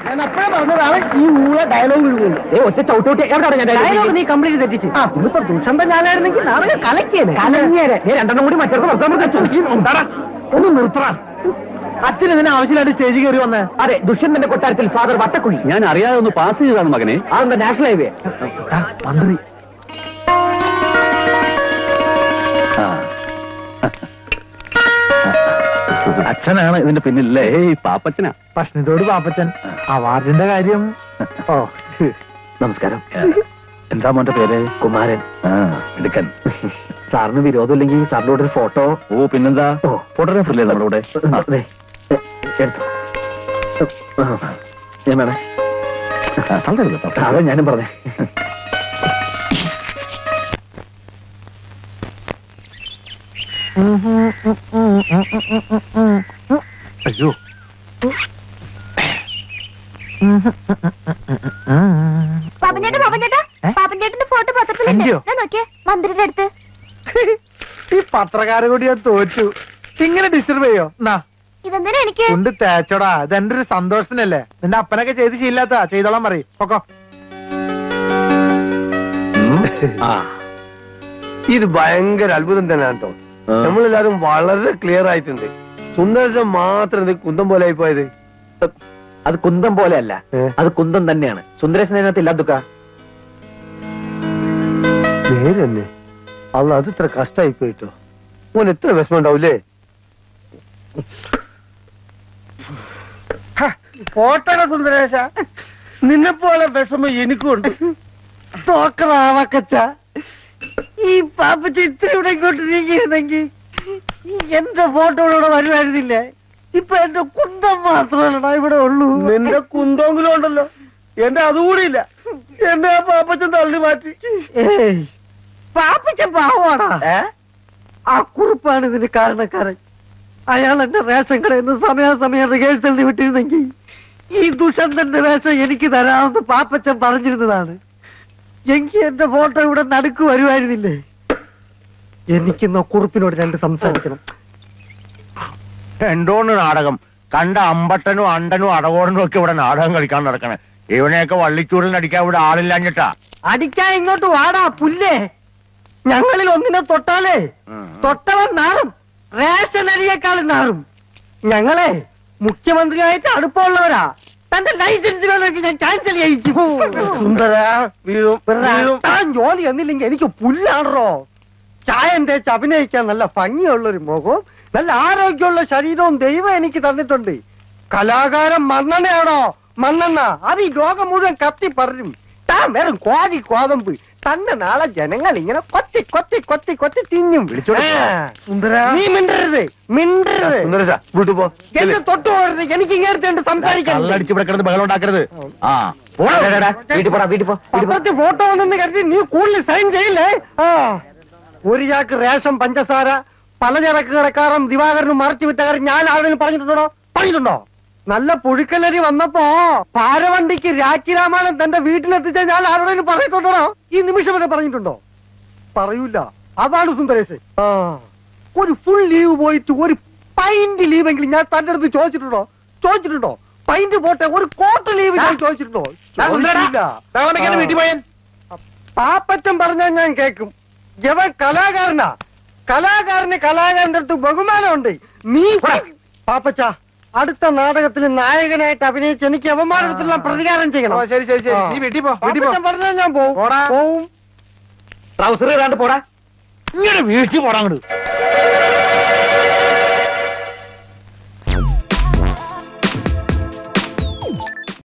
ഞാൻ അപ്പോഴേ പറഞ്ഞതാണ് ഈ ഊള ഡയലോഗ് വിഴുകുന്നു. ഒറ്റ ചവിട്ടോട്ടി എവിടെയാണ് ഞാൻ ഡയലോഗ് നീ കംപ്ലീറ്റ് തെറ്റിച്ചു. ഇന്നിപ്പോ ദുഷന്തം ഞാനായിരുന്നെങ്കിൽ നാടകം കലക്കിയേനെ. രണ്ടെണ്ണം കൂടി മറ്റേ ഒന്ന് നിർത്തറ. അച്ഛൻ ഇതിന് ആവശ്യമായിട്ട് സ്റ്റേജിൽ കയറി വന്നേ. അതെ, ദുഷ്യന്തന്റെ കൊട്ടാരത്തിൽ ഫാദർ വട്ടക്കുഴി. ഞാൻ അറിയാതെ ഒന്ന് പാസ് ചെയ്തതാണ് മകനെ. അതെന്താ നാഷണൽ ഹൈവേ മന്ത്രി. അച്ഛനാണ് ഇതിന്റെ പിന്നിലല്ലേ? പാപ്പച്ചനാ. പ്രശ്നത്തോട് പാപ്പച്ചൻ. അവാർഡിന്റെ കാര്യം. ഓ നമസ്കാരം. എന്താ മോന്റെ പേര്? കുമാരൻ. എടുക്കൻ. സാറിന് വിരോധമില്ലെങ്കിൽ സാറിന്റെ കൂടെ ഒരു ഫോട്ടോ. ഓ പിന്നെന്താ, ഫോട്ടോഗ്രാഫർ നമ്മുടെ കൂടെ. ഞാൻ വേണേ. അതെ ഞാനും പറഞ്ഞേ. അയ്യോ പാപ്പൻചേട്ടന്റെ ഫോട്ടോ പത്രത്തിലുണ്ട്. നോക്കിയേ, മന്ത്രിയുടെ അടുത്ത്. ഈ പത്രക്കാരെ കൂടി ഞാൻ തോറ്റു. ഇങ്ങനെ ഡിസ്റ്റർബ് ചെയ്യോ? ഇതെന്തിനാ എനിക്ക് കൊണ്ട് തേച്ചോടാ. ഇതെന്റെ ഒരു സന്തോഷത്തിനല്ലേ. നിന്റെ അപ്പനൊക്കെ ചെയ്ത് ശീലാത്ത ചെയ്തോളാൻ പറയും. പൊക്കോ. ഇത് ഭയങ്കര അത്ഭുതം തന്നെയാണ് കേട്ടോ. നമ്മളെല്ലാരും വളരെ ക്ലിയർ ആയിട്ടുണ്ട്. സുന്ദരശം മാത്രം ഇത് കുന്തം പോലെ ആയി പോയത്. അത് കുന്തം പോലെ അല്ല, അത് കുന്തം തന്നെയാണ്. സുന്ദരേശനകത്ത് ഇല്ലാതുക്ക നേരെ തന്നെ. അല്ല, അത് ഇത്ര കഷ്ടമായി പോയിട്ടോ. ഓൻ എത്ര വിഷമം ഉണ്ടാവൂലേ? പോട്ടട സുന്ദരേശ, നിന്നെ പോലെ വിഷമം എനിക്കുണ്ട്. തോക്കറാവക്കച്ച. ഈ പാപ്പച്ച ഇത്ര ഇവിടെ ഇങ്ങോട്ട് നീങ്ങിയിരുന്നെങ്കിൽ എന്റെ ഫോട്ടോ ഇവിടെ വരുമായിരുന്നില്ലേ? ഇപ്പൊ എന്റെ കുന്തം മാത്രമല്ലടാ ഇവിടെ ഉള്ളൂ. നിന്റെ കുന്തെങ്കിലും ഉണ്ടല്ലോ, എന്റെ അതുകൂടി ഇല്ല. എന്നെ ആ പാപ്പച്ചൻ തള്ളി മാറ്റി. പാപ്പച്ചൻ പാവാടാ. ആ കുറിപ്പാണ് ഇതിന് കാരണക്കാരൻ. അയാൾ എന്റെ റേഷൻ കടയിൽ നിന്ന് സമയാസമയം റിഹേഴ്സലിന് വിട്ടിരുന്നെങ്കിൽ ഈ ദുഷന്തന്റെ വേഷം എനിക്ക് തരാമെന്ന് പാപ്പച്ചൻ പറഞ്ഞിരുന്നതാണ്. എങ്കിൽ എന്റെ ഫോട്ടോ ഇവിടെ നടുക്ക് വരുമായിരുന്നില്ലേ? എനിക്കിന്ന് കുറിപ്പിനോട് രണ്ട് സംസാരിക്കണം. എന്തോന്ന് നാടകം കണ്ട? അമ്പട്ടനും അണ്ടനും അടകോടനും ഒക്കെ ഇവിടെ നാടകം കളിക്കാൻ നടക്കണേ. ഇവനെയൊക്കെ വള്ളിച്ചൂടിൽ അടിക്കാൻ ഇവിടെ ആളില്ലാഞ്ഞിട്ടാ. അടിക്കാൻ ഇങ്ങോട്ട് വാടാ പുല്ലേ. ഞങ്ങളിൽ ഒന്നിനെ തൊട്ടാലേ തൊട്ടവൻ നാറും. റേഷൻ അരിയേക്കാളും നാറും. ഞങ്ങളെ മുഖ്യമന്ത്രിയായിട്ട് അടുപ്പമുള്ളവരാ. തന്റെ ലൈസൻസ് വേണമെങ്കിൽ ഞാൻ ക്യാൻസൽ ചെയ്യിച്ചു. താൻ ജോലി എന്നില്ലെങ്കിൽ എനിക്ക് പുല്ലാണോ? ചായം തേച്ച് അഭിനയിക്കാൻ നല്ല ഭംഗിയുള്ളൊരു മുഖവും നല്ല ആരോഗ്യമുള്ള ശരീരവും ദൈവം എനിക്ക് തന്നിട്ടുണ്ട്. കലാകാരൻ മണ്ണെണ്ണയാണോ? മണ്ണെണ്ണ അത് ഈ ലോകം മുഴുവൻ കത്തി പറയും. താൻ വെറും കോഴി കോതമ്പ്. തന്നെ നാളെ ജനങ്ങൾ ഇങ്ങനെ കൊത്തി കൊത്തി കൊത്തി കൊത്തി തിന്നും. നീ മിണ്ടരുത്, മിണ്ടരുത്. എന്നെ തൊട്ടു പോകരുത്. എനിക്ക് ഇങ്ങനത്തെ സംസാരിക്കാൻ ബഹളം ഉണ്ടാക്കരുത്. ഫോട്ടോ വന്നെന്ന് കരുതി നീ കൂടുതൽ സൈൻ ചെയ്യില്ലേ? ഒരു ചാക്ക് റേഷൻ പഞ്ചസാര പലചരക്ക് കടക്കാരൻ ദിവാകരനും മറച്ചു വിറ്റ കാര്യം ഞാൻ ആരോടും പറഞ്ഞിട്ടുണ്ടോ? നല്ല പുഴുക്കലരി വന്നപ്പോ പാരവണ്ടിക്ക് രാഖി രാമായണം തന്റെ വീട്ടിലെത്തിച്ച ഞാൻ ആരോടും പറഞ്ഞിട്ടുണ്ടോ? ഈ നിമിഷം വരെ പറഞ്ഞിട്ടുണ്ടോ? പറയൂല. അതാണ് സുന്ദരേശ്. ഒരു ഫുൾ ലീവ് പോയിട്ട് ഒരു പൈന്റ് ലീവെങ്കിലും ഞാൻ തന്റെ അടുത്ത് ചോദിച്ചിട്ടുണ്ടോ? പൈന്റ് പോട്ടെ, ഒരു കോട്ട് ലീവ് ഞാൻ ചോദിച്ചിട്ടുണ്ടോ? പാപ്പച്ചൻ പറഞ്ഞാൽ ഞാൻ കേൾക്കും. ജവൻ കലാകാരനാ. കലാകാരന്റെ അടുത്ത് ബഹുമാനമുണ്ട്. നീ പാപ്പച്ച അടുത്ത നാടകത്തിൽ നായകനായിട്ട് അഭിനയിച്ച് എനിക്ക് അവന്മാരുടെ പ്രതികാരം ചെയ്യണം. ശരി ശരി ശരി, നീ വീട്ടിൽ പോ. പറഞ്ഞാൽ ഞാൻ പോവും. ട്രൗസർ ഇടാണ്ട് പോടാ. ഇങ്ങനെ വീഴ്ച പോടാ അങ്ങോട്ട്.